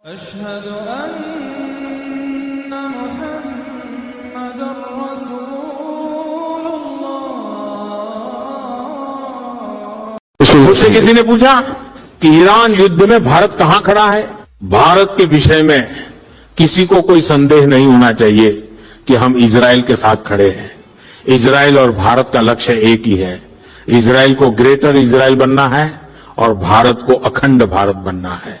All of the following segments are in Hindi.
अशहदु अन्ना मुहम्मदुर रसूलुल्लाह। मुझसे किसी ने पूछा कि ईरान युद्ध में भारत कहां खड़ा है। भारत के विषय में किसी को कोई संदेह नहीं होना चाहिए कि हम इजराइल के साथ खड़े हैं। इजराइल और भारत का लक्ष्य एक ही है। इजराइल को ग्रेटर इजराइल बनना है और भारत को अखंड भारत बनना है।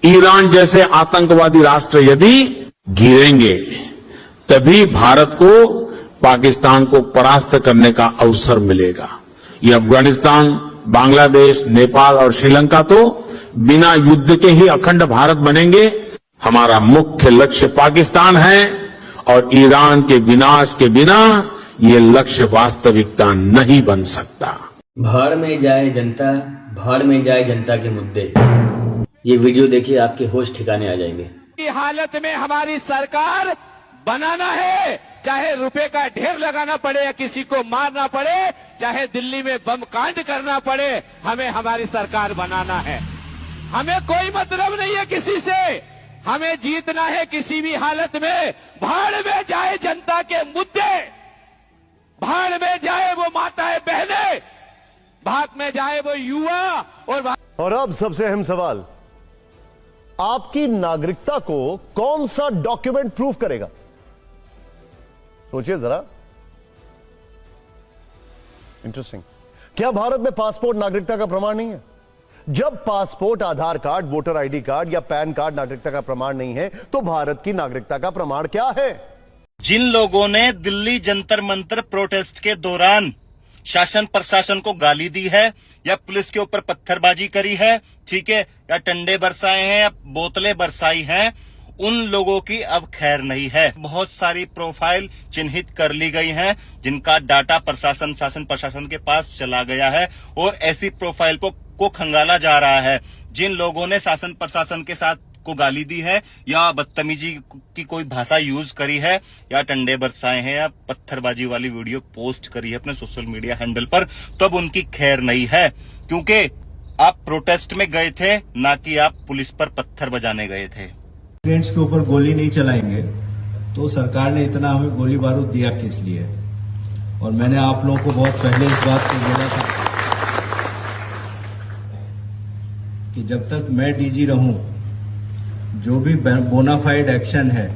ईरान जैसे आतंकवादी राष्ट्र यदि गिरेंगे तभी भारत को पाकिस्तान को परास्त करने का अवसर मिलेगा। ये अफगानिस्तान, बांग्लादेश, नेपाल और श्रीलंका तो बिना युद्ध के ही अखंड भारत बनेंगे। हमारा मुख्य लक्ष्य पाकिस्तान है और ईरान के विनाश के बिना ये लक्ष्य वास्तविकता नहीं बन सकता। भाड़ में जाए जनता, भाड़ में जाए जनता के मुद्दे। ये वीडियो देखिए, आपके होश ठिकाने आ जाएंगे। की हालत में हमारी सरकार बनाना है, चाहे रुपए का ढेर लगाना पड़े या किसी को मारना पड़े, चाहे दिल्ली में बम कांड करना पड़े, हमें हमारी सरकार बनाना है। हमें कोई मतलब नहीं है किसी से, हमें जीतना है किसी भी हालत में। भाड़ में जाए जनता के मुद्दे, भाड़ में जाए वो माताएं बहनें, भाग में जाए वो युवा। और अब सबसे अहम सवाल, आपकी नागरिकता को कौन सा डॉक्यूमेंट प्रूव करेगा? सोचिए जरा, इंटरेस्टिंग। क्या भारत में पासपोर्ट नागरिकता का प्रमाण नहीं है? जब पासपोर्ट, आधार कार्ड, वोटर आईडी कार्ड या पैन कार्ड नागरिकता का प्रमाण नहीं है तो भारत की नागरिकता का प्रमाण क्या है? जिन लोगों ने दिल्ली जंतर मंतर प्रोटेस्ट के दौरान शासन प्रशासन को गाली दी है या पुलिस के ऊपर पत्थरबाजी करी है, ठीक है, या डंडे बरसाए हैं या बोतलें बरसाई हैं, उन लोगों की अब खैर नहीं है। बहुत सारी प्रोफाइल चिन्हित कर ली गई हैं जिनका डाटा प्रशासन, शासन प्रशासन के पास चला गया है और ऐसी प्रोफाइल को खंगाला जा रहा है। जिन लोगों ने शासन प्रशासन के साथ को गाली दी है या बदतमीजी की कोई भाषा यूज करी है या टंडे बरसाए हैं या पत्थरबाजी वाली वीडियो पोस्ट करी है अपने सोशल मीडिया हैंडल पर, तब उनकी खैर नहीं है, क्योंकि आप प्रोटेस्ट में गए थे, ना कि आप पुलिस पर पत्थर बजाने गए थे। स्टूडेंट्स के ऊपर गोली नहीं चलाएंगे तो सरकार ने इतना हमें गोली बारूद दिया किस लिए? और मैंने आप लोगों को बहुत पहले इस बात को बोला था कि जब तक मैं डीजी रहूं, जो भी बोनाफाइड एक्शन है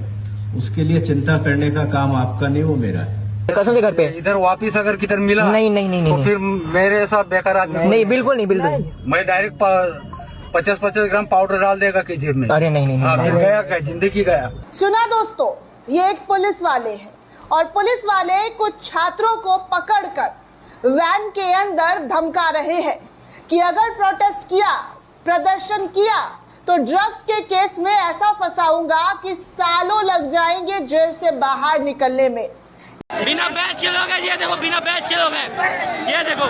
उसके लिए चिंता करने का काम आपका नहीं, वो मेरा है। कसम से घर पे इधर वापिस अगर किधर मिला नहीं नहीं नहीं, तो नहीं, फिर मेरे साथ बेकार आदमी नहीं, बिल्कुल नहीं, बिल्कुल नहीं। मैं डायरेक्ट 50-50 ग्राम पाउडर डाल देगा किधर में। अरे नहीं नहीं, फिर गया क्या, जिंदगी गया। सुना दोस्तों, ये एक पुलिस वाले हैं और पुलिस वाले कुछ छात्रों को पकड़कर वैन के अंदर धमका रहे हैं कि अगर प्रोटेस्ट किया, प्रदर्शन किया तो ड्रग्स के केस में ऐसा फंसाऊंगा कि सालों लग जाएंगे जेल से बाहर निकलने में। बिना बैच के लोग हैं, ये देखो बिना बैच के लोग हैं, ये देखो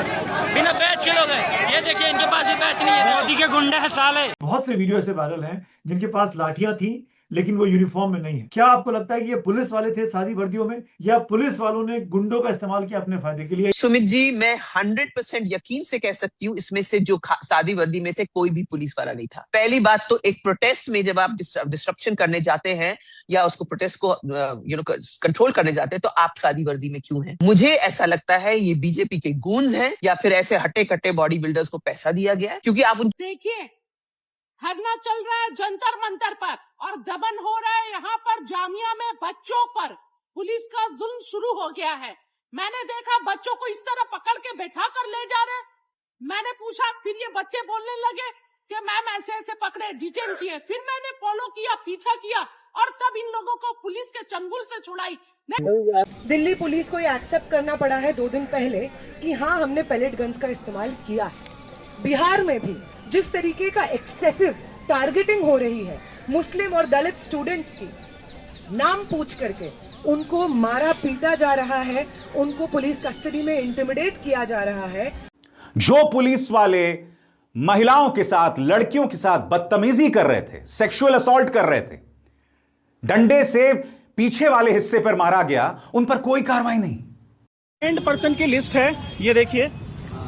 बिना बैच के लोग हैं, ये देखिए इनके पास भी बैच नहीं है। मोदी के गुंडे हैं साले। बहुत से वीडियो ऐसे वायरल हैं जिनके पास लाठियां थी लेकिन वो यूनिफॉर्म में नहीं है। क्या आपको लगता है कि ये पुलिस वाले थे सादी वर्दियों में, या पुलिस वालों ने गुंडों का इस्तेमाल किया अपने फायदे के लिए? सुमित जी, मैं 100% यकीन से कह सकती हूँ इसमें से जो सादी वर्दी में थे कोई भी पुलिस वाला नहीं था। पहली बात तो एक प्रोटेस्ट में जब आप डिस्ट्रप्शन करने जाते हैं या उसको प्रोटेस्ट को कंट्रोल करने जाते हैं तो आप सादी वर्दी में क्यों हैं? मुझे ऐसा लगता है ये बीजेपी के गूंज हैं या फिर ऐसे हटे कट्टे बॉडी बिल्डर्स को पैसा दिया गया है, क्योंकि आप देखिए धरना चल रहा है जंतर मंतर पर और दमन हो रहा है यहाँ पर जामिया में बच्चों पर। पुलिस का जुल्म शुरू हो गया है। मैंने देखा बच्चों को इस तरह पकड़ के बैठा कर ले जा रहे। मैंने पूछा, फिर ये बच्चे बोलने लगे कि मैम ऐसे ऐसे पकड़े, डिटेन किए। फिर मैंने फॉलो किया, पीछा किया और तब इन लोगों को पुलिस के चंगुल से छुड़ाई। दिल्ली पुलिस को ये एक्सेप्ट करना पड़ा है 2 दिन पहले कि हाँ, हमने पैलेट गन्स का इस्तेमाल किया है। बिहार में भी जिस तरीके का एक्सेसिव टारगेटिंग हो रही है मुस्लिम और दलित स्टूडेंट्स की, नाम पूछ करके उनको मारा पीटा जा रहा है, उनको पुलिस कस्टडी में इंटिमिडेट किया जा रहा है। जो पुलिस वाले महिलाओं के साथ, लड़कियों के साथ बदतमीजी कर रहे थे, सेक्सुअल असॉल्ट कर रहे थे, डंडे से पीछे वाले हिस्से पर मारा गया, उन पर कोई कार्रवाई नहीं। एंड पर्सन की लिस्ट है, ये देखिए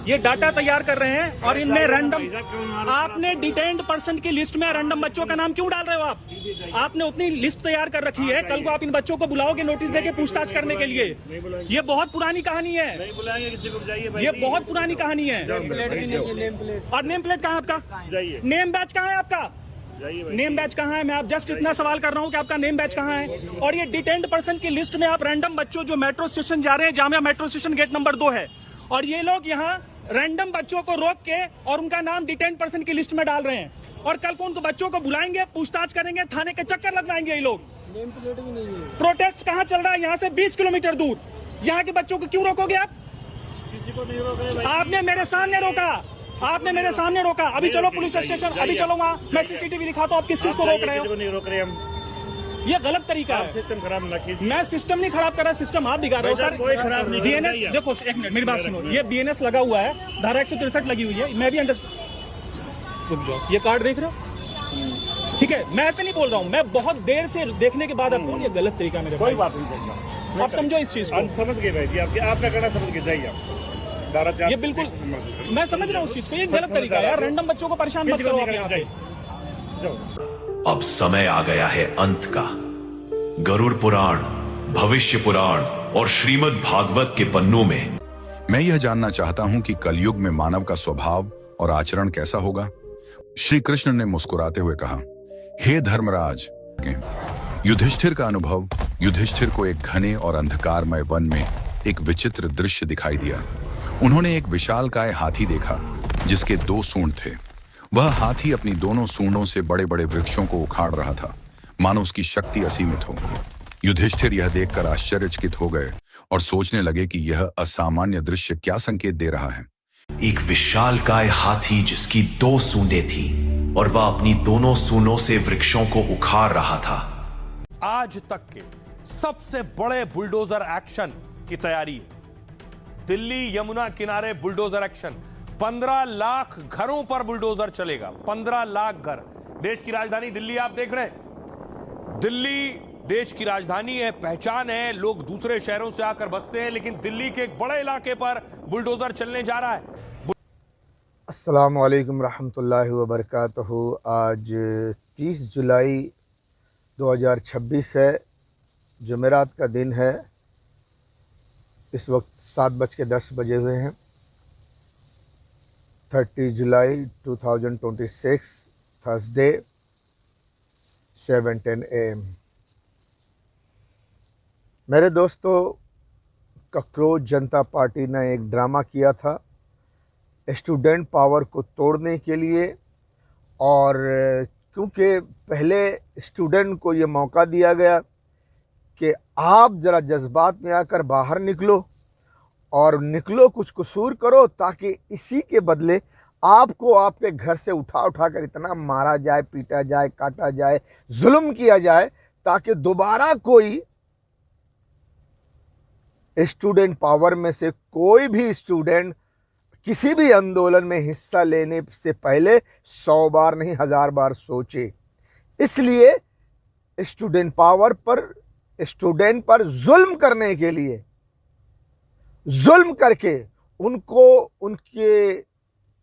ये डाटा तैयार कर रहे हैं और इनमें रैंडम, आपने डिटेन्ड पर्सन की लिस्ट में रैंडम बच्चों का नाम क्यों डाल रहे हो आप? आपने उतनी लिस्ट तैयार कर रखी है, कल को आप इन बच्चों को बुलाओगे नोटिस देके पूछताछ करने के लिए। ये बहुत पुरानी कहानी है, ये बहुत पुरानी कहानी है। और नेम प्लेट कहाँ है आपका? नेम बैच कहाँ है आपका? नेम बैच कहाँ है? मैं आप जस्ट इतना सवाल कर रहा हूँ कि आपका नेम बैच कहाँ है? और ये डिटेन्ड पर्सन की लिस्ट में आप रैंडम बच्चों जो मेट्रो स्टेशन जा रहे हैं, Jamia metro station gate number 2 है, और ये लोग यहाँ रैंडम बच्चों को रोक के और उनका नाम डिटेन्ड पर्सन की लिस्ट में डाल रहे हैं। और कल को उनको बच्चों को बुलाएंगे, पूछताछ करेंगे, थाने के चक्कर लगवाएंगे ये लोग। प्रोटेस्ट कहाँ चल रहा है? यहाँ से 20 किलोमीटर दूर। यहाँ के बच्चों को क्यों रोकोगे आप? आपने मेरे सामने रोका, आपने मेरे सामने रोका। अभी चलो पुलिस स्टेशन, अभी चलो वहाँ, मैं सीसीटीवी दिखाता हूँ आप किस किस को रोक रहे हो। ये गलत तरीका है। सिस्टम खराब ना कीजिए। मैं सिस्टम नहीं खराब कर रहा, सिस्टम आप बिगाड़ रहे हो सर। कोई खराब नहीं। बीएनएस देखो, एक मिनट मेरी बात सुनो, ये बीएनएस लगा हुआ है, धारा 163 लगी हुई है, मैं भी रुक जाओ, ये कार्ड देख रहे हो, ठीक है? मैं ऐसे नहीं बोल रहा हूँ, मैं बहुत देर से देखने के बाद आपको, ये गलत तरीका मेरे। कोई बात नहीं, आप समझो इस चीज को। समझ गए भाई, आपका कहना समझ के जाइए आप। ये बिल्कुल मैं समझ रहा हूँ उस चीज को, ये गलत तरीका है यार। रैंडम बच्चों को परेशान मत करो आप यहाँ पे। अब समय आ गया है अंत का। गरुड़ पुराण, भविष्य पुराण और श्रीमद् भागवत के पन्नों में मैं यह जानना चाहता हूं कि कलयुग में मानव का स्वभाव और आचरण कैसा होगा। श्री कृष्ण ने मुस्कुराते हुए कहा, हे धर्मराज, युधिष्ठिर का अनुभव। युधिष्ठिर को एक घने और अंधकारमय वन में एक विचित्र दृश्य दिखाई दिया। उन्होंने एक विशालकाय हाथी देखा जिसके 2 सूंड थे। वह हाथी अपनी दोनों सूंडों से बड़े बड़े वृक्षों को उखाड़ रहा था, मानो उसकी शक्ति असीमित हो। युधिष्ठिर यह देखकर आश्चर्यचकित हो गए और सोचने लगे कि यह असामान्य दृश्य क्या संकेत दे रहा है। एक विशालकाय हाथी जिसकी 2 सूंडें थी और वह अपनी दोनों सूंडों से वृक्षों को उखाड़ रहा था। आज तक के सबसे बड़े बुलडोजर एक्शन की तैयारी है। दिल्ली यमुना किनारे बुलडोजर एक्शन। 15 लाख घरों पर बुलडोजर चलेगा। 15 लाख घर। देश की राजधानी दिल्ली आप देख रहे हैं। दिल्ली देश की राजधानी है, पहचान है, लोग दूसरे शहरों से आकर बसते हैं, लेकिन दिल्ली के एक बड़े इलाके पर बुलडोजर चलने जा रहा है। अस्सलाम वालेकुम रहमतुल्लाहि व बरकातहू। आज 30 जुलाई 2026 है, जुमेरात का दिन है। इस वक्त 7:10 बजे हुए हैं। 30 जुलाई 2026 थर्सडे 7:10 AM। मेरे दोस्तों, कॉकरोच जनता पार्टी ने एक ड्रामा किया था स्टूडेंट पावर को तोड़ने के लिए, और क्योंकि पहले स्टूडेंट को ये मौका दिया गया कि आप ज़रा जज्बात में आकर बाहर निकलो और निकलो, कुछ कसूर करो, ताकि इसी के बदले आपको आपके घर से उठा कर इतना मारा जाए, पीटा जाए, काटा जाए, जुल्म किया जाए, ताकि दोबारा कोई स्टूडेंट पावर में से कोई भी स्टूडेंट किसी भी आंदोलन में हिस्सा लेने से पहले 100 बार नहीं 1000 बार सोचे। इसलिए स्टूडेंट पावर पर, स्टूडेंट पर जुल्म करने के लिए, जुल्म करके उनको, उनके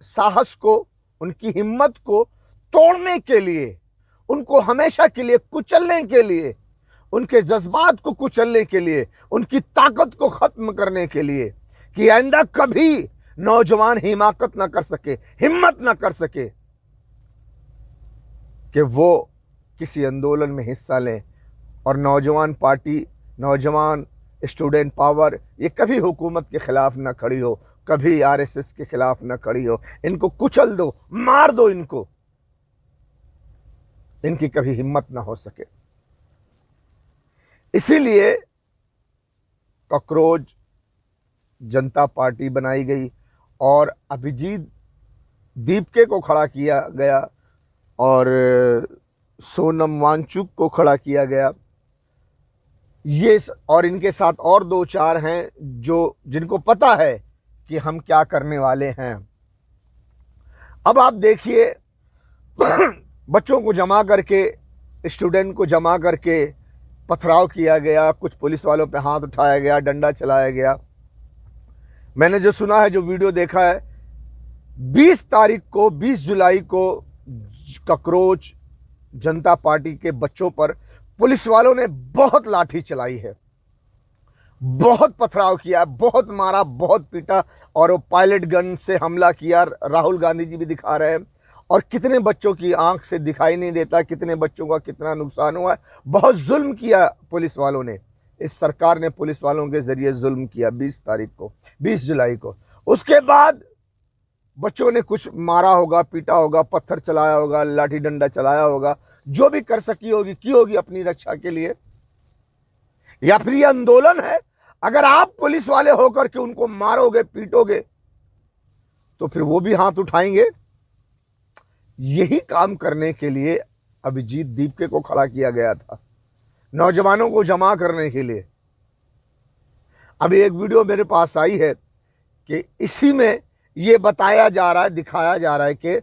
साहस को, उनकी हिम्मत को तोड़ने के लिए, उनको हमेशा के लिए कुचलने के लिए, उनके जज्बात को कुचलने के लिए, उनकी ताकत को खत्म करने के लिए, कि आइंदा कभी नौजवान हिमाकत ना कर सके, हिम्मत ना कर सके कि वो किसी आंदोलन में हिस्सा लें। और नौजवान पार्टी, नौजवान स्टूडेंट पावर, ये कभी हुकूमत के खिलाफ ना खड़ी हो, कभी आरएसएस के खिलाफ ना खड़ी हो। इनको कुचल दो, मार दो इनको, इनकी कभी हिम्मत ना हो सके। इसीलिए कॉकरोच जनता पार्टी बनाई गई और अभिजीत दीपके को खड़ा किया गया और सोनम वांगचुक को खड़ा किया गया। ये और इनके साथ और 2-4 हैं जो, जिनको पता है कि हम क्या करने वाले हैं। अब आप देखिए, बच्चों को जमा करके, स्टूडेंट को जमा करके पथराव किया गया, कुछ पुलिस वालों पे हाथ उठाया गया, डंडा चलाया गया। मैंने जो सुना है, जो वीडियो देखा है, 20 तारीख को 20 जुलाई को ककरोच जनता पार्टी के बच्चों पर पुलिस वालों ने बहुत लाठी चलाई है, बहुत पथराव किया, बहुत मारा, बहुत पीटा और वो पायलट गन से हमला किया। राहुल गांधी जी भी दिखा रहे हैं। और कितने बच्चों की आंख से दिखाई नहीं देता, कितने बच्चों का कितना नुकसान हुआ है। बहुत जुल्म किया पुलिस वालों ने, इस सरकार ने पुलिस वालों के जरिए जुल्म किया 20 तारीख को, 20 जुलाई को। उसके बाद बच्चों ने कुछ मारा होगा, पीटा होगा, पत्थर चलाया होगा, लाठी डंडा चलाया होगा, जो भी कर सकी होगी की होगी अपनी रक्षा के लिए। या फिर ये आंदोलन है, अगर आप पुलिस वाले होकर के उनको मारोगे, पीटोगे, तो फिर वो भी हाथ उठाएंगे। यही काम करने के लिए अभिजीत दीपके को खड़ा किया गया था, नौजवानों को जमा करने के लिए। अभी एक वीडियो मेरे पास आई है कि इसी में ये बताया जा रहा है, दिखाया जा रहा है कि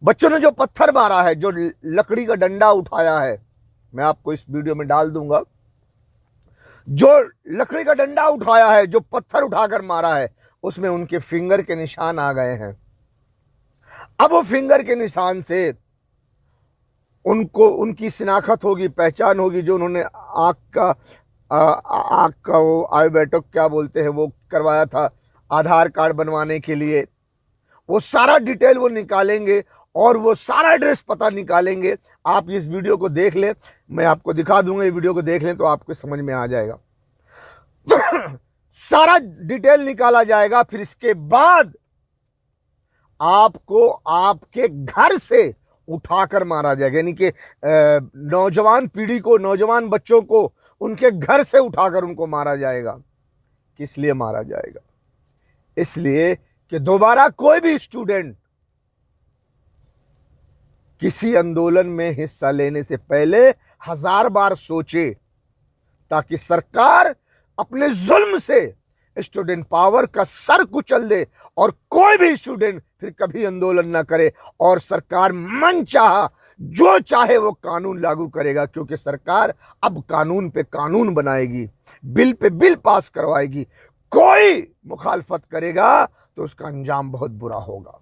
बच्चों ने जो पत्थर मारा है, जो लकड़ी का डंडा उठाया है, मैं आपको इस वीडियो में डाल दूंगा, जो लकड़ी का डंडा उठाया है, जो पत्थर उठाकर मारा है, उसमें उनके फिंगर के निशान आ गए हैं। अब वो फिंगर के निशान से उनको उनकी शिनाख्त होगी, पहचान होगी। जो उन्होंने आंख का वो आयोबैटो क्या बोलते हैं वो करवाया था आधार कार्ड बनवाने के लिए, वो सारा डिटेल वो निकालेंगे और वो सारा एड्रेस पता निकालेंगे। आप इस वीडियो को देख लें, मैं आपको दिखा दूंगा, ये वीडियो को देख लें तो आपको समझ में आ जाएगा। सारा डिटेल निकाला जाएगा। फिर इसके बाद आपको आपके घर से उठाकर मारा जाएगा, यानी कि नौजवान पीढ़ी को, नौजवान बच्चों को उनके घर से उठाकर उनको मारा जाएगा। किस लिए मारा जाएगा? इसलिए कि दोबारा कोई भी स्टूडेंट किसी आंदोलन में हिस्सा लेने से पहले 1000 बार सोचे, ताकि सरकार अपने जुल्म से स्टूडेंट पावर का सर कुचल दे और कोई भी स्टूडेंट फिर कभी आंदोलन ना करे और सरकार मन चाहा जो चाहे वो कानून लागू करेगा। क्योंकि सरकार अब कानून पे कानून बनाएगी, बिल पे बिल पास करवाएगी। कोई मुखालफत करेगा तो उसका अंजाम बहुत बुरा होगा।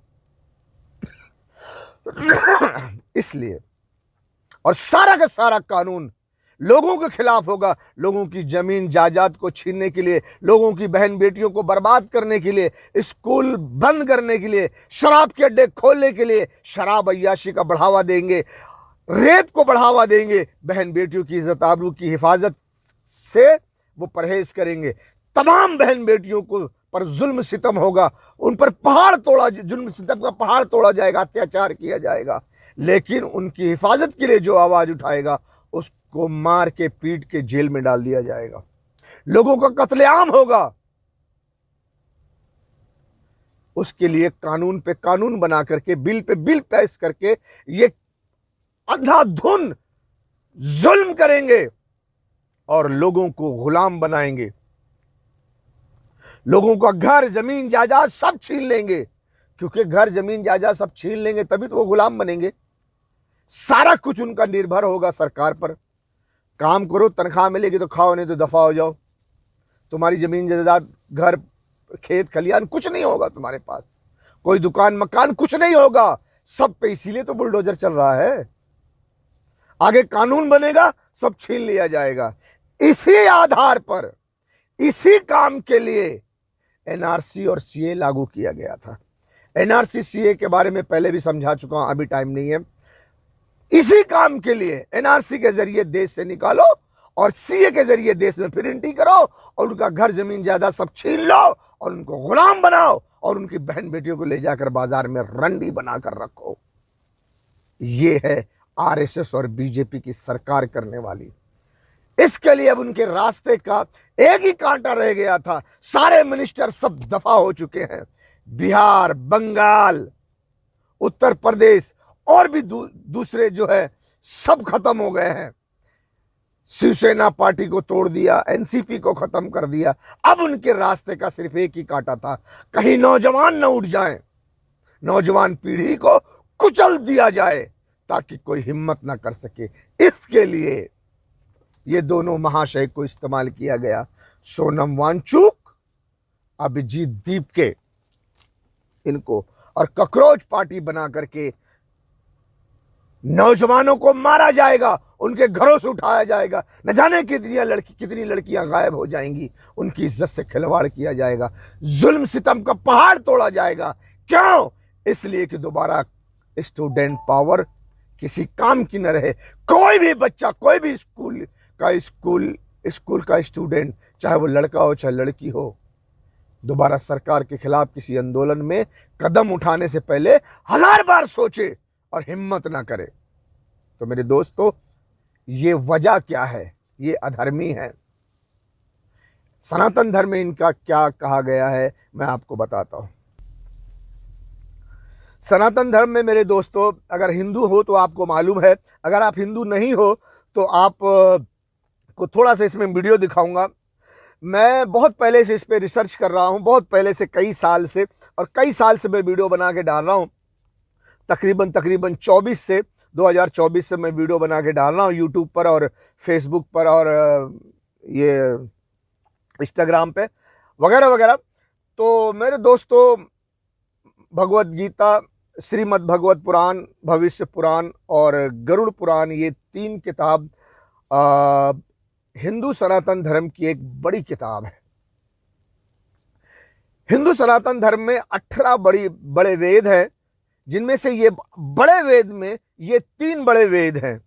इसलिए और सारा का सारा कानून लोगों के खिलाफ होगा, लोगों की जमीन जायदाद को छीनने के लिए, लोगों की बहन बेटियों को बर्बाद करने के लिए, स्कूल बंद करने के लिए, शराब के अड्डे खोलने के लिए, शराब अय्याशी का बढ़ावा देंगे, रेप को बढ़ावा देंगे, बहन बेटियों की इज्जत आबरू की हिफाजत से वो परहेज करेंगे। तमाम बहन बेटियों को पर जुल्म सितम होगा, उन पर पहाड़ तोड़ा, जुल्म सितम का पहाड़ तोड़ा जाएगा, अत्याचार किया जाएगा। लेकिन उनकी हिफाजत के लिए जो आवाज उठाएगा उसको मार के पीट के जेल में डाल दिया जाएगा। लोगों का कत्लेआम होगा। उसके लिए कानून पे कानून बना करके, बिल पे बिल पेश करके ये अंधाधुन जुल्म करेंगे और लोगों को गुलाम बनाएंगे। लोगों का घर जमीन जायदाद सब छीन लेंगे, क्योंकि घर जमीन जायदाद सब छीन लेंगे तभी तो वो गुलाम बनेंगे। सारा कुछ उनका निर्भर होगा सरकार पर। काम करो, तनख्वाह मिलेगी तो खाओ, नहीं तो दफा हो जाओ। तुम्हारी जमीन जायदाद, घर, खेत खलियान कुछ नहीं होगा तुम्हारे पास, कोई दुकान मकान कुछ नहीं होगा सब पे। इसीलिए तो बुलडोजर चल रहा है। आगे कानून बनेगा, सब छीन लिया जाएगा। इसी आधार पर, इसी काम के लिए एनआरसी और सीए लागू किया गया था। एनआरसी सीए के बारे में पहले भी समझा चुका हूं, अभी टाइम नहीं है। इसी काम के लिए एनआरसी के जरिए देश से निकालो और सीए के जरिए देश में फिर एंट्री करो और उनका घर जमीन जायदाद सब छीन लो और उनको गुलाम बनाओ और उनकी बहन बेटियों को ले जाकर बाजार में रंडी बनाकर रखो। ये है आरएसएस और बीजेपी की सरकार करने वाली। इसके लिए अब उनके रास्ते का एक ही कांटा रह गया था। सारे मिनिस्टर सब दफा हो चुके हैं। बिहार, बंगाल, उत्तर प्रदेश और भी दूसरे जो है सब खत्म हो गए हैं। शिवसेना पार्टी को तोड़ दिया, एनसीपी को खत्म कर दिया। अब उनके रास्ते का सिर्फ एक ही कांटा था, कहीं नौजवान न उठ जाएं, नौजवान पीढ़ी को कुचल दिया जाए ताकि कोई हिम्मत ना कर सके। इसके लिए ये दोनों महाशय को इस्तेमाल किया गया, सोनम वांगचुक, अभिजीत दीपके। इनको, और कॉकरोच पार्टी बना करके नौजवानों को मारा जाएगा, उनके घरों से उठाया जाएगा, न जाने कितनी लड़कियां गायब हो जाएंगी, उनकी इज्जत से खिलवाड़ किया जाएगा, जुल्म सितम का पहाड़ तोड़ा जाएगा। क्यों? इसलिए कि दोबारा स्टूडेंट पावर किसी काम की न रहे। कोई भी बच्चा, कोई भी स्कूल का स्टूडेंट, चाहे वो लड़का हो चाहे लड़की हो, दोबारा सरकार के खिलाफ किसी आंदोलन में कदम उठाने से पहले 1000 बार सोचे और हिम्मत ना करे। तो मेरे दोस्तों, ये वजह क्या है? ये अधर्मी है। सनातन धर्म में इनका क्या कहा गया है मैं आपको बताता हूं। सनातन धर्म में मेरे दोस्तों, अगर हिंदू हो तो आपको मालूम है, अगर आप हिंदू नहीं हो तो आप को थोड़ा सा इसमें वीडियो दिखाऊंगा। मैं बहुत पहले से इस पे रिसर्च कर रहा हूं, बहुत पहले से, कई साल से, और कई साल से मैं वीडियो बना के डाल रहा हूं। तकरीबन 2024 से मैं वीडियो बना के डाल रहा हूँ यूट्यूब पर और फेसबुक पर और ये इंस्टाग्राम पे वगैरह वगैरह। तो मेरे दोस्तों, भगवत गीता, श्रीमद् भगवत पुराण, भविष्य पुराण और गरुड़ पुराण, ये 3 किताब हिंदू सनातन धर्म की एक बड़ी किताब है। हिंदू सनातन धर्म में 18 बड़े वेद हैं, जिनमें से ये बड़े वेद में ये 3 बड़े वेद हैं,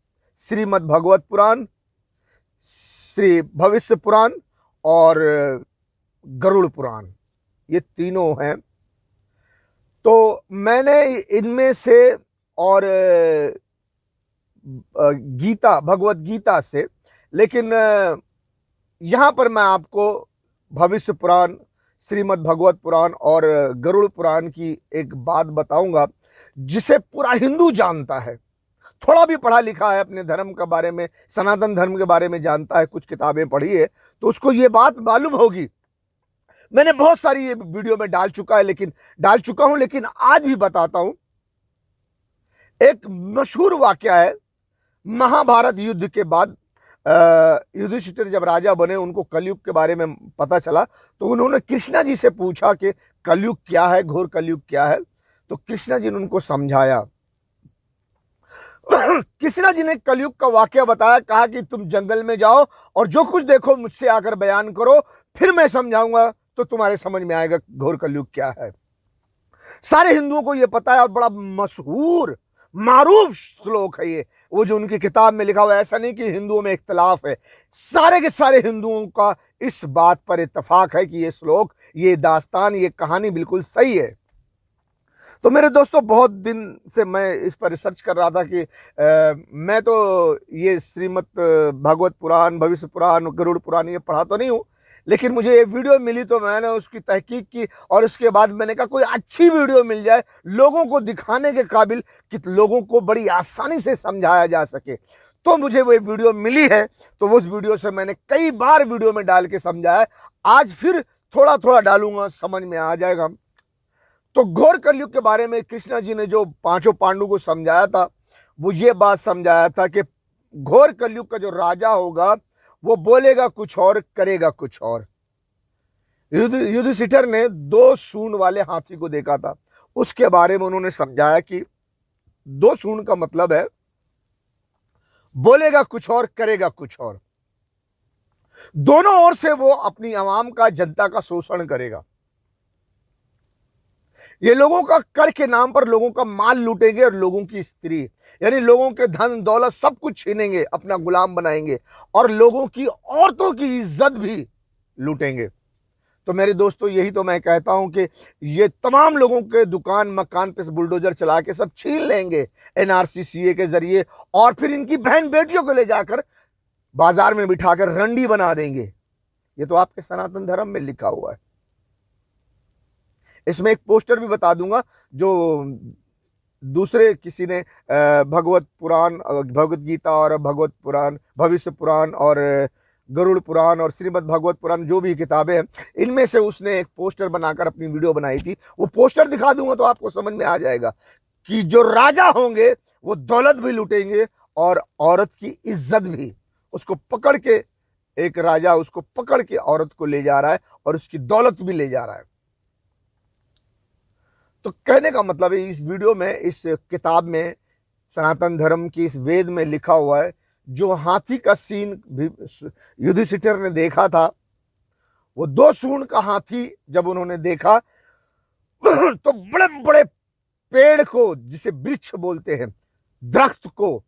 श्रीमद् भगवत पुराण, श्री भविष्य पुराण और गरुड़ पुराण, ये तीनों हैं। तो मैंने इनमें से और गीता, भगवत गीता से, लेकिन यहां पर मैं आपको भविष्य पुराण, श्रीमद् भगवत पुराण और गरुड़ पुराण की एक बात बताऊंगा जिसे पूरा हिंदू जानता है, थोड़ा भी पढ़ा लिखा है, अपने धर्म के बारे में, सनातन धर्म के बारे में जानता है, कुछ किताबें पढ़ी है, तो उसको ये बात मालूम होगी। मैंने बहुत सारी ये वीडियो में डाल चुका हूं, लेकिन आज भी बताता हूं। एक मशहूर वाकया है, महाभारत युद्ध के बाद युधिष्ठिर जब राजा बने, उनको कलयुग के बारे में पता चला, तो उन्होंने कृष्णा जी से पूछा कि कलयुग क्या है, घोर कलयुग क्या है। तो कृष्णा जी ने उनको समझाया। कृष्णा जी ने कलयुग का वाकया बताया, कहा कि तुम जंगल में जाओ और जो कुछ देखो मुझसे आकर बयान करो, फिर मैं समझाऊंगा तो तुम्हारे समझ में आएगा घोर कलयुग क्या है। सारे हिंदुओं को यह पता है और बड़ा मशहूर मारूफ श्लोक है ये, वो जो उनकी किताब में लिखा हुआ है। ऐसा नहीं कि हिंदुओं में इख्तलाफ है, सारे के सारे हिंदुओं का इस बात पर इत्तेफाक है कि ये श्लोक, ये दास्तान, ये कहानी बिल्कुल सही है। तो मेरे दोस्तों, बहुत दिन से मैं इस पर रिसर्च कर रहा था कि मैं तो ये श्रीमद् भागवत पुराण, भविष्य पुराण, गरुड़ पुराण ये पढ़ा तो नहीं हूँ, लेकिन मुझे ये वीडियो मिली तो मैंने उसकी तहकीक की और उसके बाद मैंने कहा कोई अच्छी वीडियो मिल जाए लोगों को दिखाने के काबिल, कि लोगों को बड़ी आसानी से समझाया जा सके। तो मुझे वो वीडियो मिली है, तो उस वीडियो से मैंने कई बार वीडियो में डाल के समझाया। आज फिर थोड़ा थोड़ा डालूंगा, समझ में आ जाएगा। तो घोर कलयुग के बारे में कृष्णा जी ने जो 5 पांडु को समझाया था, वो ये बात समझाया था कि घोर कलयुग का जो राजा होगा वो बोलेगा कुछ और, करेगा कुछ और। युधिष्ठिर ने 2 सूंड वाले हाथी को देखा था, उसके बारे में उन्होंने समझाया कि 2 सूंड का मतलब है बोलेगा कुछ और, करेगा कुछ और। दोनों ओर से वो अपनी आवाम का, जनता का शोषण करेगा। ये लोगों का कर के नाम पर लोगों का माल लूटेंगे और लोगों की स्त्री, यानी लोगों के धन दौलत सब कुछ छीनेंगे, अपना गुलाम बनाएंगे और लोगों की औरतों की इज्जत भी लूटेंगे। तो मेरे दोस्तों, यही तो मैं कहता हूं कि ये तमाम लोगों के दुकान मकान पे बुलडोजर चला के सब छीन लेंगे एनआरसी सीए के जरिए, और फिर इनकी बहन बेटियों को ले जाकर बाजार में बिठाकर रंडी बना देंगे। ये तो आपके सनातन धर्म में लिखा हुआ है। इसमें एक पोस्टर भी बता दूंगा जो दूसरे किसी ने भगवत पुराण, भगवत गीता और भगवत पुराण, भविष्य पुराण और गरुड़ पुराण और श्रीमद् भागवत पुराण जो भी किताबें हैं, इनमें से उसने एक पोस्टर बनाकर अपनी वीडियो बनाई थी। वो पोस्टर दिखा दूंगा तो आपको समझ में आ जाएगा कि जो राजा होंगे वो दौलत भी लूटेंगे और औरत की इज्जत भी। उसको पकड़ के, एक राजा उसको पकड़ के औरत को ले जा रहा है और उसकी दौलत भी ले जा रहा है। तो कहने का मतलब है इस वीडियो में, इस किताब में, सनातन धर्म की इस वेद में लिखा हुआ है, जो हाथी का सीन भी युधिष्ठिर ने देखा था, वो 2 सूंड का हाथी जब उन्होंने देखा तो बड़े बड़े पेड़ को, जिसे वृक्ष बोलते हैं, दरख्त को,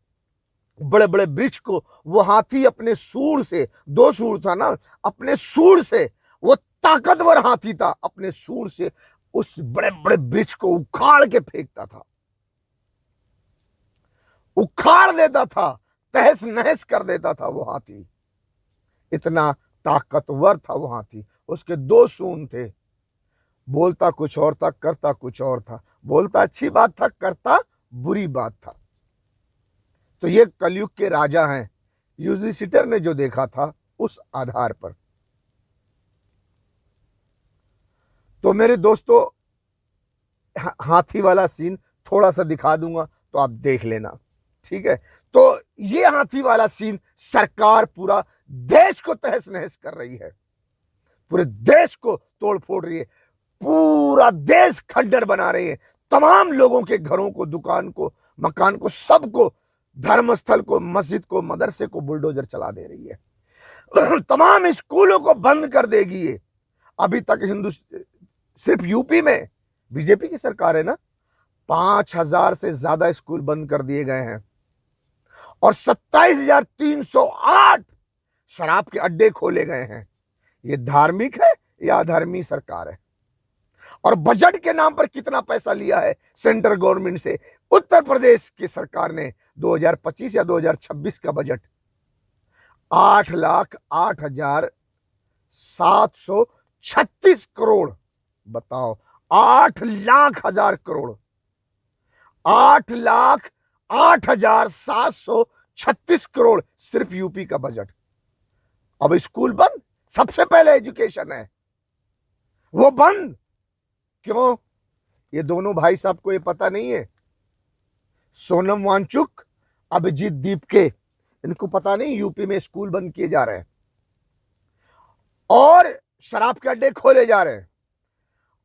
बड़े बड़े वृक्ष को वो हाथी अपने सूंड से, 2 सूंड था ना, अपने सूंड से, वो ताकतवर हाथी था, अपने सूंड से उस बड़े बड़े वृक्ष को उखाड़ के फेंकता था, उखाड़ देता था, तहस नहस कर देता था वो हाथी। इतना ताकतवर था वो हाथी। उसके 2 सूंड थे, बोलता कुछ और था, करता कुछ और था। बोलता अच्छी बात था, करता बुरी बात था। तो ये कलयुग के राजा हैं। युधिष्ठिर ने जो देखा था उस आधार पर। तो मेरे दोस्तों, हाथी वाला सीन थोड़ा सा दिखा दूंगा तो आप देख लेना, ठीक है। तो ये हाथी वाला सीन, सरकार पूरा देश को तहस नहस कर रही है, पूरे देश को तोड़ फोड़ रही है, पूरा देश खंडर बना रही है। तमाम लोगों के घरों को, दुकान को, मकान को, सबको, धर्मस्थल को, मस्जिद को, मदरसे को बुलडोजर चला दे रही है। तमाम स्कूलों को बंद कर देगी ये। अभी तक सिर्फ यूपी में बीजेपी की सरकार है ना, 5000 से ज्यादा स्कूल बंद कर दिए गए हैं और 27,308 शराब के अड्डे खोले गए हैं। ये धार्मिक है या अधर्मी सरकार है? और बजट के नाम पर कितना पैसा लिया है सेंट्रल गवर्नमेंट से? उत्तर प्रदेश की सरकार ने 2025 या 2026 का बजट 8,08,736 करोड़। बताओ, 8,00,000 करोड़, 8,08,736 करोड़ सिर्फ यूपी का बजट। अब स्कूल बंद, सबसे पहले एजुकेशन है वो बंद। क्यों? ये दोनों भाई साहब को ये पता नहीं है, सोनम वांगचुक, अभिजीत दीपके, इनको पता नहीं यूपी में स्कूल बंद किए जा रहे हैं और शराब के अड्डे खोले जा रहे हैं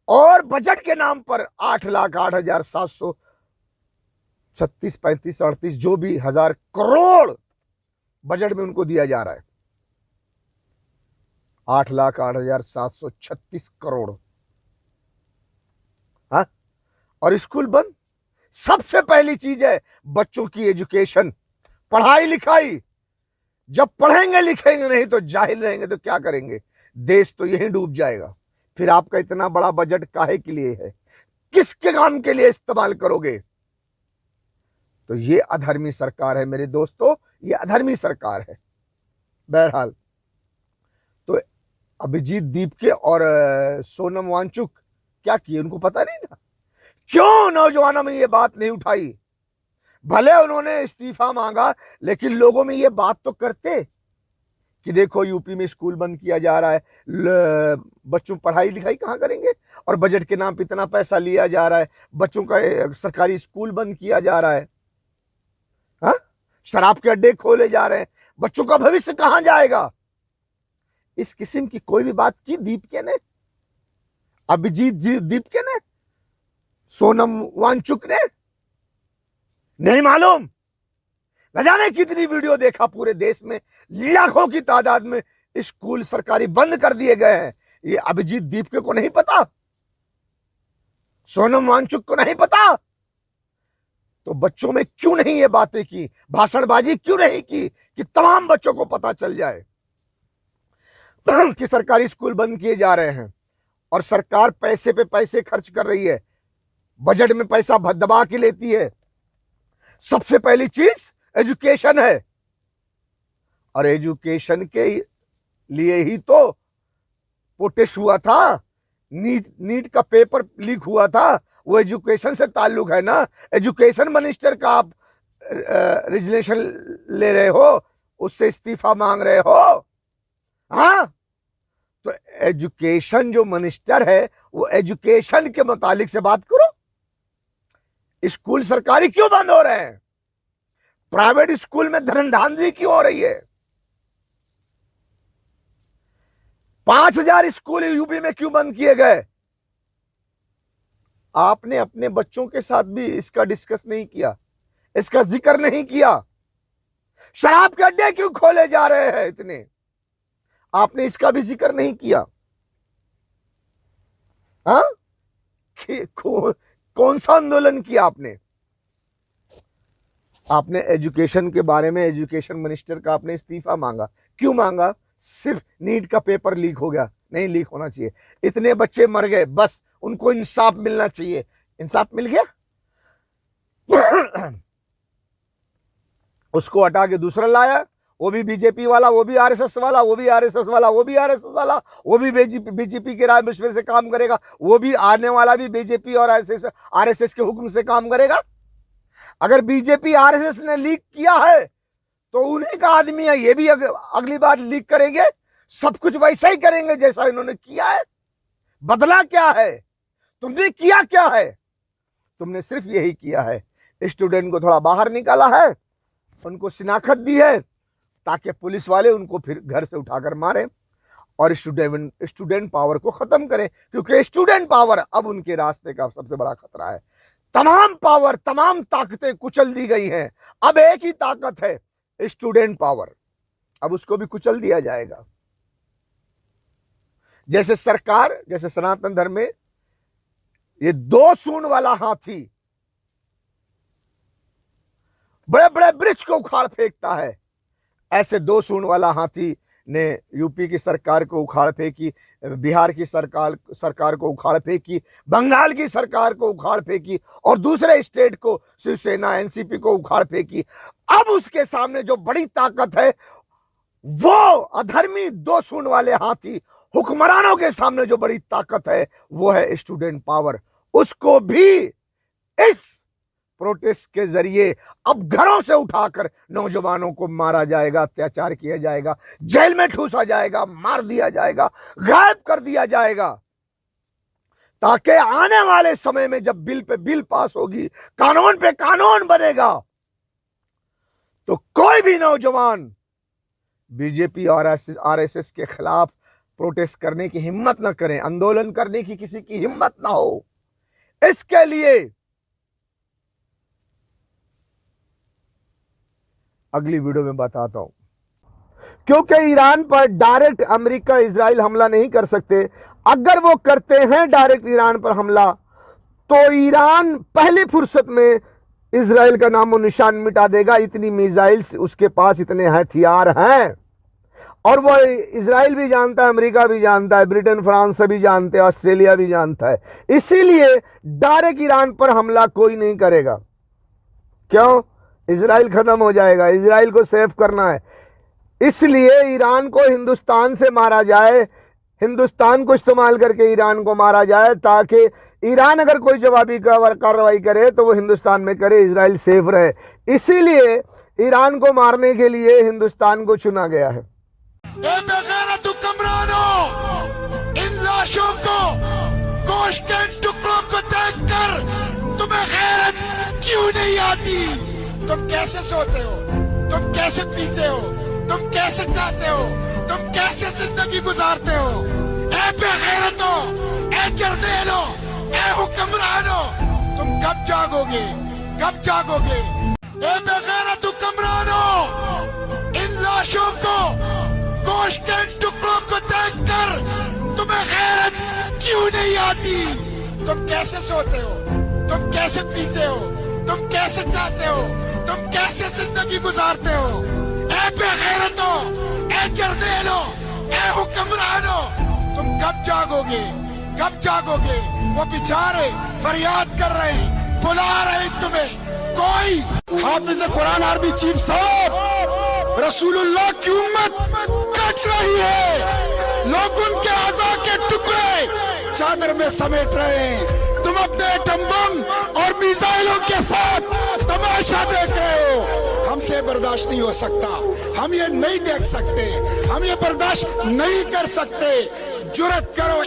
और बजट के नाम पर 8,08,736, 35, 38 जो भी हजार करोड़ बजट में उनको दिया जा रहा है। 8,08,736 करोड़। हाँ? और स्कूल बंद। सबसे पहली चीज है बच्चों की एजुकेशन, पढ़ाई लिखाई। जब पढ़ेंगे लिखेंगे नहीं तो जाहिल रहेंगे तो क्या करेंगे? देश तो यहीं डूब जाएगा। फिर आपका इतना बड़ा बजट काहे के लिए है? किसके काम के लिए इस्तेमाल करोगे? तो ये अधर्मी सरकार है मेरे दोस्तों, ये अधर्मी सरकार है। बहरहाल, तो अभिजीत दीपके और सोनम वांगचुक क्या किए? उनको पता नहीं था। क्यों नौजवानों में ये बात नहीं उठाई? भले उन्होंने इस्तीफा मांगा, लेकिन लोगों में ये बात तो करते कि देखो यूपी में स्कूल बंद किया जा रहा है, बच्चों पढ़ाई लिखाई कहाँ करेंगे और बजट के नाम पे इतना पैसा लिया जा रहा है, बच्चों का सरकारी स्कूल बंद किया जा रहा है, हाँ? शराब के अड्डे खोले जा रहे हैं, बच्चों का भविष्य कहाँ जाएगा? इस किस्म की कोई भी बात की दीपके ने, अभिजीत दीपके ने, सोनम वांगचुक ने? नहीं मालूम। न जाने कितनी वीडियो देखा पूरे देश में, लाखों की तादाद में स्कूल सरकारी बंद कर दिए गए हैं। ये अभिजीत दीपके को नहीं पता? सोनम वांगचुक को नहीं पता? तो बच्चों में क्यों नहीं ये बातें की, भाषणबाजी क्यों नहीं की कि तमाम बच्चों को पता चल जाए कि सरकारी स्कूल बंद किए जा रहे हैं और सरकार पैसे पे पैसे खर्च कर रही है, बजट में पैसा दबा के लेती है। सबसे पहली चीज एजुकेशन है और एजुकेशन के लिए ही तो प्रोटेस्ट हुआ था, नीट का पेपर लीक हुआ था, वो एजुकेशन से ताल्लुक है ना। एजुकेशन मिनिस्टर का आप रिजलेशन ले रहे हो, उससे इस्तीफा मांग रहे हो, हाँ? तो एजुकेशन जो मिनिस्टर है वो एजुकेशन के मुतालिक से बात करो। स्कूल सरकारी क्यों बंद हो रहे हैं? प्राइवेट स्कूल में धनधांधली क्यों हो रही है? 5,000 स्कूल यूपी में क्यों बंद किए गए? आपने अपने बच्चों के साथ भी इसका डिस्कस नहीं किया, इसका जिक्र नहीं किया। शराब के अड्डे क्यों खोले जा रहे हैं इतने, आपने इसका भी जिक्र नहीं किया। हाँ, कौन सा आंदोलन किया आपने? आपने एजुकेशन के बारे में एजुकेशन मिनिस्टर का आपने इस्तीफा मांगा। क्यों मांगा? सिर्फ नीट का पेपर लीक हो गया, नहीं लीक होना चाहिए। इतने बच्चे मर गए, बस उनको इंसाफ मिलना चाहिए। इंसाफ मिल गया? उसको हटा के दूसरा लाया, वो भी बीजेपी वाला, वो भी आरएसएस वाला, वो भी आरएसएस वाला, वो भी आरएसएस वाला, वो भी बीजेपी के राय मशवरे से काम करेगा, वो भी आने वाला भी बीजेपी और आरएसएस के हुक्म से काम करेगा। अगर बीजेपी आरएसएस ने लीक किया है तो उन्हीं का आदमी है, ये भी अगली बार लीक करेंगे, सब कुछ वैसा ही करेंगे जैसा इन्होंने किया है। बदला क्या है? तुमने किया क्या है? तुमने सिर्फ यही किया है, स्टूडेंट को थोड़ा बाहर निकाला है, उनको शिनाख्त दी है ताकि पुलिस वाले उनको फिर घर से उठाकर मारें और स्टूडेंट पावर को खत्म करें, क्योंकि स्टूडेंट पावर अब उनके रास्ते का सबसे बड़ा खतरा है। तमाम पावर, तमाम ताकतें कुचल दी गई हैं, अब एक ही ताकत है, स्टूडेंट पावर। अब उसको भी कुचल दिया जाएगा। जैसे सरकार, जैसे सनातन धर्म में ये 2 सूंड वाला हाथी बड़े बड़े वृक्ष को उखाड़ फेंकता है, ऐसे 2 सूंड वाला हाथी ने यूपी की सरकार को उखाड़ फेंकी, बिहार की सरकार को उखाड़ फेंकी, बंगाल की सरकार को उखाड़ फेंकी और दूसरे स्टेट को, शिवसेना एनसीपी को उखाड़ फेंकी। अब उसके सामने जो बड़ी ताकत है, वो अधर्मी 2 सूंड वाले हाथी हुक्मरानों के सामने जो बड़ी ताकत है, वो है स्टूडेंट पावर। उसको भी इस प्रोटेस्ट के जरिए अब घरों से उठाकर नौजवानों को मारा जाएगा, अत्याचार किया जाएगा, जेल में ठूसा जाएगा, मार दिया जाएगा, गायब कर दिया जाएगा, ताकि आने वाले समय में जब बिल पे बिल पास होगी, कानून पे कानून बनेगा, तो कोई भी नौजवान बीजेपी और आरएसएस के खिलाफ प्रोटेस्ट करने की हिम्मत ना करें, आंदोलन करने की किसी की हिम्मत ना हो। इसके लिए अगली वीडियो में बताता हूं, क्योंकि ईरान पर डायरेक्ट अमेरिका इजराइल हमला नहीं कर सकते। अगर वो करते हैं डायरेक्ट ईरान पर हमला, तो ईरान पहली फुर्सत में इजराइल का नामो निशान मिटा देगा। इतनी मिसाइल्स उसके पास, इतने हथियार हैं, और वो इजराइल भी जानता है, अमेरिका भी जानता है, ब्रिटेन फ्रांस भी जानते हैं, ऑस्ट्रेलिया भी जानता है। इसीलिए डायरेक्ट ईरान पर हमला कोई नहीं करेगा। क्यों? इजराइल खत्म हो जाएगा, इजराइल को सेव करना है। इसलिए ईरान को हिंदुस्तान से मारा जाए, हिंदुस्तान को इस्तेमाल करके ईरान को मारा जाए, ताकि ईरान अगर कोई जवाबी कार्रवाई करे तो वो हिंदुस्तान में करे, इजराइल सेफ रहे। इसीलिए ईरान को मारने के लिए हिंदुस्तान को चुना गया है। इन लाशों को, गोश्त के टुकड़ों को देखकर तुम्हें गैरत क्यों नहीं आती? तुम कैसे सोते हो? तुम कैसे पीते हो? तुम कैसे खाते हो? तुम कैसे जिंदगी गुजारते हो? ए बेगैरतों, ए जर्देलों, ए हुक्मरानों, तुम कब जागोगे? कब जागोगे? ए बेगैरत हुक्मरानों, इन लाशों को, गोश्त के टुकड़ों को देखकर तुम्हें गैरत क्यों नहीं आती? तुम कैसे सोते हो? तुम कैसे पीते हो? तुम कैसे खाते हो? तुम कैसे जिंदगी गुजारते हो? ए बेगैरतों, ए जर्देलों, ए हुक्मरानों, तुम कब जागोगे? कब जागोगे? वो बेचारे फरियाद कर रहे हैं, बुला रहे हैं तुम्हें। कोई हाफिज कुरान आर्मी चीफ साहब रसूलुल्लाह की उम्मत कट रही है, लोग उनके आज़ा के टुकड़े चादर में समेट रहे हैं। तुम अपने एटम बम और मिसाइलों के साथ तमाशा देख रहे हो। हमसे बर्दाश्त नहीं हो सकता, हम ये नहीं देख सकते, हम ये बर्दाश्त नहीं कर सकते। जुर्रत करो।